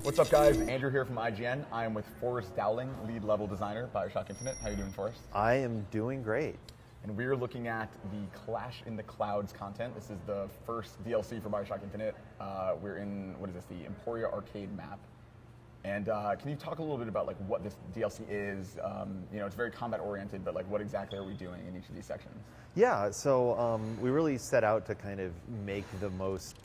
What's up, guys? Andrew here from IGN. I am with Forrest Dowling, lead level designer, Bioshock Infinite. How are you doing, Forrest? I am doing great. And we're looking at the Clash in the Clouds content. This is the first DLC for Bioshock Infinite. We're in, what is this, the Emporia arcade map. And can you talk a little bit about like what this DLC is? It's very combat oriented, but like what exactly are we doing in each of these sections? Yeah, so we really set out to kind of make the most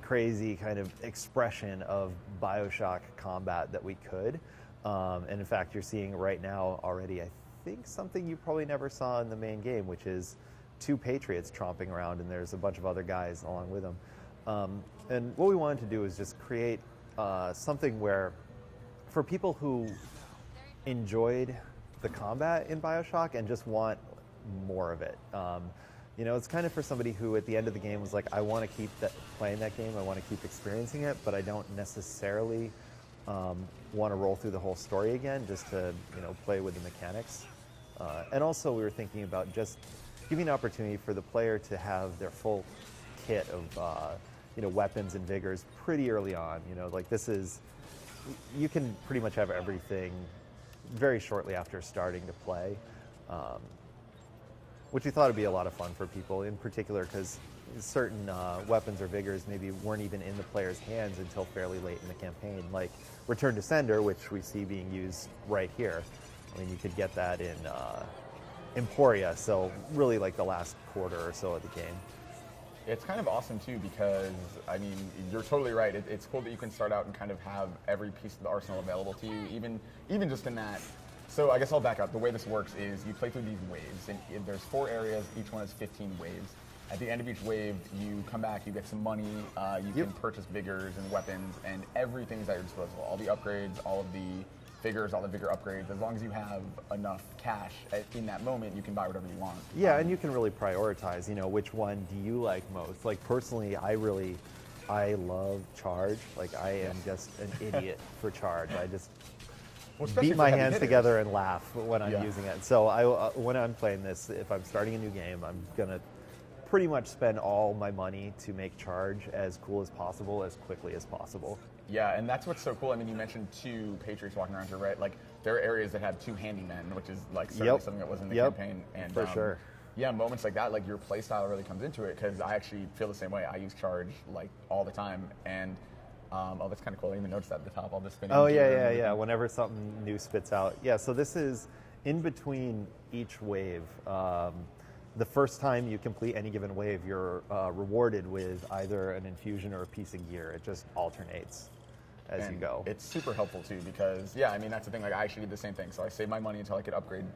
crazy kind of expression of Bioshock combat that we could. And in fact, you're seeing right now already, I think, something you probably never saw in the main game, which is two Patriots tromping around, and there's a bunch of other guys along with them. And what we wanted to do is just create something where, for people who enjoyed the combat in Bioshock and just want more of it. It's kind of for somebody who at the end of the game was like, I want to keep playing that game, I want to keep experiencing it, but I don't necessarily want to roll through the whole story again just to play with the mechanics. And also we were thinking about just giving an opportunity for the player to have their full kit of weapons and vigors pretty early on. You can pretty much have everything very shortly after starting to play, which we thought would be a lot of fun for people, in particular because certain weapons or vigors maybe weren't even in the player's hands until fairly late in the campaign, like Return to Sender, which we see being used right here. I mean, you could get that in Emporia, so really like the last quarter or so of the game. It's kind of awesome too because, I mean, you're totally right. It's cool that you can start out and kind of have every piece of the arsenal available to you, even just in that. So I guess I'll back up. The way this works is you play through these waves, and there's 4 areas. Each one has 15 waves. At the end of each wave, you come back, you get some money, you can purchase vigors and weapons, and everything is at your disposal. All the upgrades, all of the vigors, all the vigor upgrades. As long as you have enough cash in that moment, you can buy whatever you want. Yeah, and you can really prioritize, which one do you like most? Like, personally, I love Charge. Like, I am just an idiot for Charge. I just beat my hands together and laugh when I'm using it. So when I'm playing this, if I'm starting a new game, I'm going to pretty much spend all my money to make Charge as cool as possible, as quickly as possible. Yeah, and that's what's so cool. I mean, you mentioned 2 Patriots walking around here, right? Like, there are areas that have 2 handymen, which is like certainly something that was in the campaign. And for sure. Yeah, moments like that, like your play style really comes into it, because I actually feel the same way. I use Charge like all the time, and that's kind of cool. I didn't even notice that at the top. All this spinning. Oh yeah. Whenever something new spits out. Yeah. So this is in between each wave. The first time you complete any given wave, you're rewarded with either an infusion or a piece of gear. It just alternates as you go. It's super helpful too because, yeah, I mean, that's the thing. Like, I actually did the same thing. So I save my money until I could upgrade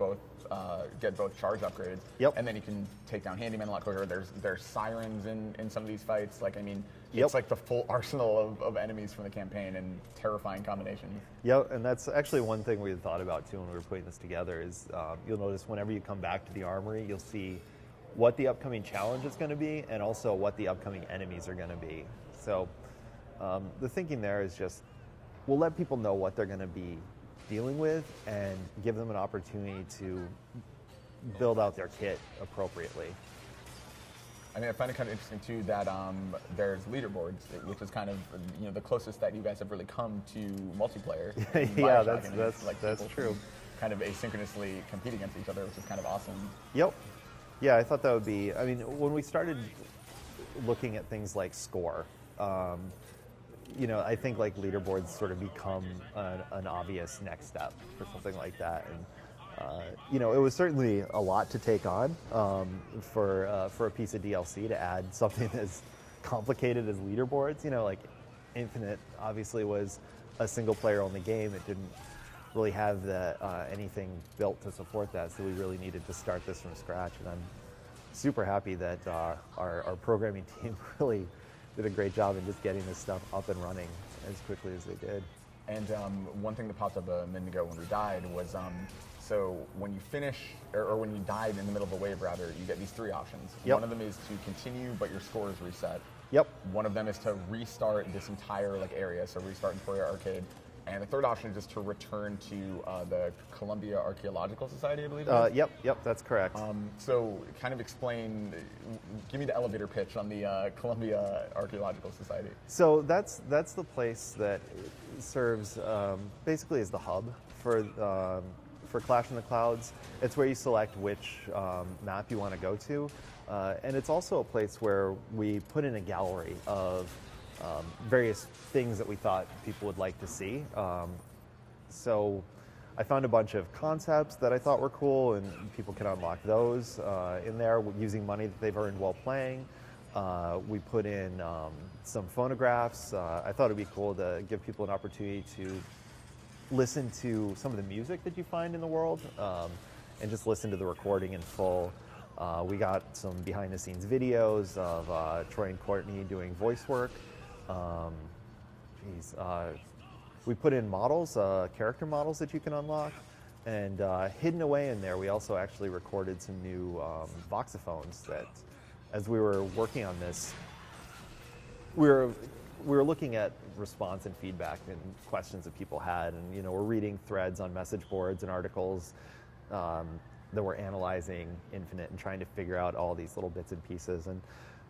get both Charge upgrades. Yep. And then you can take down handyman a lot quicker. There's sirens in some of these fights. Like, I mean, it's like the full arsenal of enemies from the campaign and terrifying combinations. Yep, and that's actually one thing we had thought about too when we were putting this together is you'll notice whenever you come back to the armory, you'll see what the upcoming challenge is going to be and also what the upcoming enemies are going to be. So the thinking there is just we'll let people know what they're going to be dealing with and give them an opportunity to build out their kit appropriately. I mean, I find it kind of interesting too that there's leaderboards, which is kind of the closest that you guys have really come to multiplayer. Yeah, that's true. Kind of asynchronously compete against each other, which is kind of awesome. Yep. Yeah, I thought that would be. I mean, when we started looking at things like score, I think like leaderboards sort of become an obvious next step for something like that, and it was certainly a lot to take on for a piece of DLC to add something as complicated as leaderboards. Like Infinite obviously was a single player only game. It didn't really have anything built to support that, so we really needed to start this from scratch. And I'm super happy that our programming team really did a great job in just getting this stuff up and running as quickly as they did. And one thing that popped up a minute ago when we died was, so when you finish, or when you died in the middle of a wave, rather, you get these 3 options. Yep. One of them is to continue, but your score is reset. Yep. One of them is to restart this entire area, so restart Emporia Arcade. And the third option is just to return to the Columbia Archaeological Society, I believe it is. Yep, that's correct. So kind of explain, give me the elevator pitch on the Columbia Archaeological Society. So that's the place that serves basically as the hub for Clash in the Clouds. It's where you select which map you want to go to. And it's also a place where we put in a gallery of various things that we thought people would like to see. So I found a bunch of concepts that I thought were cool, and people can unlock those in there using money that they've earned while playing. We put in some phonographs. I thought it'd be cool to give people an opportunity to listen to some of the music that you find in the world, and just listen to the recording in full. We got some behind-the-scenes videos of Troy and Courtney doing voice work. We put in models, character models that you can unlock, and hidden away in there, we also actually recorded some new voxophones that, as we were working on this, we were looking at response and feedback and questions that people had, and we're reading threads on message boards and articles that we're analyzing Infinite and trying to figure out all these little bits and pieces. And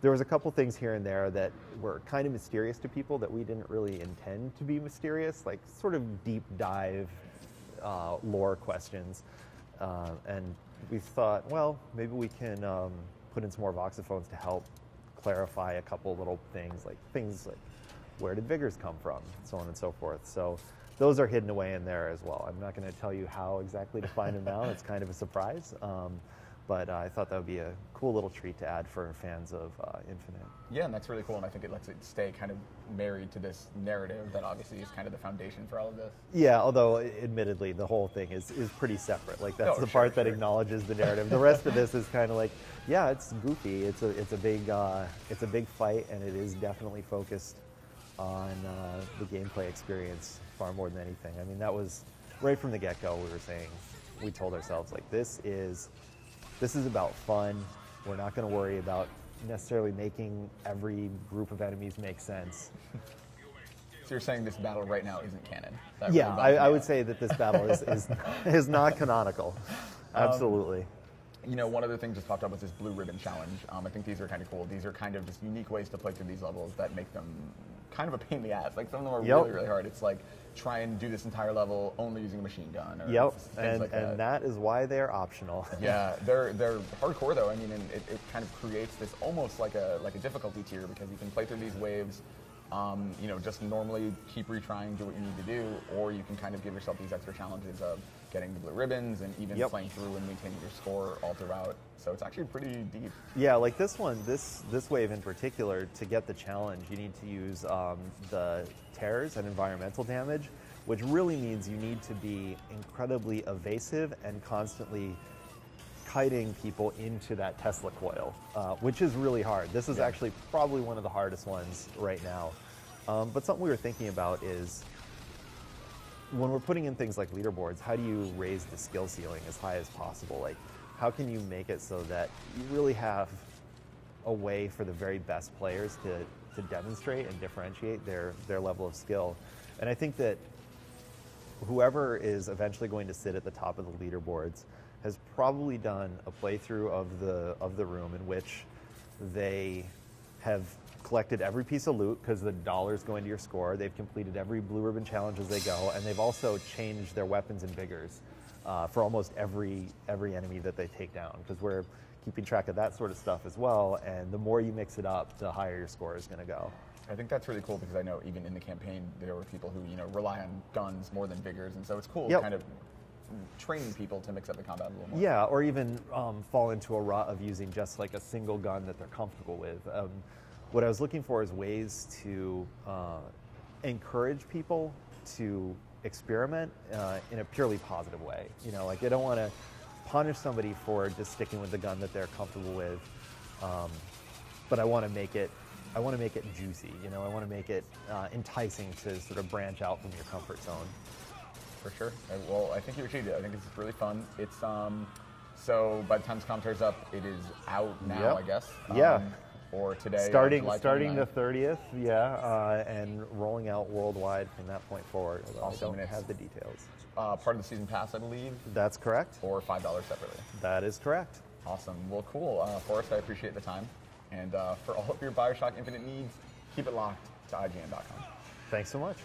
there was a couple things here and there that were kind of mysterious to people that we didn't really intend to be mysterious, like sort of deep dive lore questions. And we thought, well, maybe we can put in some more voxophones to help clarify a couple little things like where did Vigors come from, so on and so forth. So those are hidden away in there as well. I'm not going to tell you how exactly to find them now. It's kind of a surprise. But I thought that would be a cool little treat to add for fans of Infinite. Yeah, and that's really cool, and I think it lets it stay kind of married to this narrative that obviously is kind of the foundation for all of this. Yeah, although admittedly the whole thing is pretty separate. Like that's the part that acknowledges the narrative. The rest of this is kind of like, yeah, it's goofy. It's a big fight, and it is definitely focused on the gameplay experience far more than anything. I mean, that was right from the get-go. We told ourselves like this is about fun. We're not going to worry about necessarily making every group of enemies make sense. So you're saying this battle right now isn't canon? Yeah, I would say that this battle is not canonical. Absolutely. One other thing just popped up was this Blue Ribbon Challenge. I think these are kind of cool. These are kind of just unique ways to play through these levels that make them kind of a pain in the ass. Like some of them are really, really hard. It's like try and do this entire level only using a machine gun. Or things like that. And that is why they're optional. Yeah, they're hardcore though. I mean, and it kind of creates this almost like a difficulty tier because you can play through these waves. Just normally keep retrying, do what you need to do, or you can kind of give yourself these extra challenges of getting the blue ribbons and even playing through and maintaining your score all throughout. So it's actually pretty deep. Yeah, like this one, this wave in particular, to get the challenge, you need to use the tears and environmental damage, which really means you need to be incredibly evasive and constantly kiting people into that Tesla coil, which is really hard. This is actually probably one of the hardest ones right now. But something we were thinking about is when we're putting in things like leaderboards, how do you raise the skill ceiling as high as possible? Like, how can you make it so that you really have a way for the very best players to demonstrate and differentiate their level of skill? And I think that whoever is eventually going to sit at the top of the leaderboards has probably done a playthrough of the room in which they have collected every piece of loot because the dollar's going to your score. They've completed every blue ribbon challenge as they go, and they've also changed their weapons and vigors for almost every enemy that they take down, because we're keeping track of that sort of stuff as well. And the more you mix it up, the higher your score is going to go. I think that's really cool because I know even in the campaign there were people who rely on guns more than vigors, and so it's cool kind of training people to mix up the combat a little more. Yeah, or even fall into a rut of using just like a single gun that they're comfortable with. What I was looking for is ways to encourage people to experiment in a purely positive way. Like I don't want to punish somebody for just sticking with the gun that they're comfortable with, but I want to make it juicy. I want to make it enticing to sort of branch out from your comfort zone. For sure. Well, I think you achieved it. I think it's really fun. It's so by the time this commentary's up, it is out now, I guess. Yeah. or today? Starting July starting 29th? the 30th, and rolling out worldwide from that point forward. Although Awesome. I don't have the details. Part of the season pass, I believe, That's correct. or $5 separately. That is correct. Awesome. Well, cool. Forrest, I appreciate the time. And for all of your Bioshock Infinite needs, keep it locked to IGN.com. Thanks so much.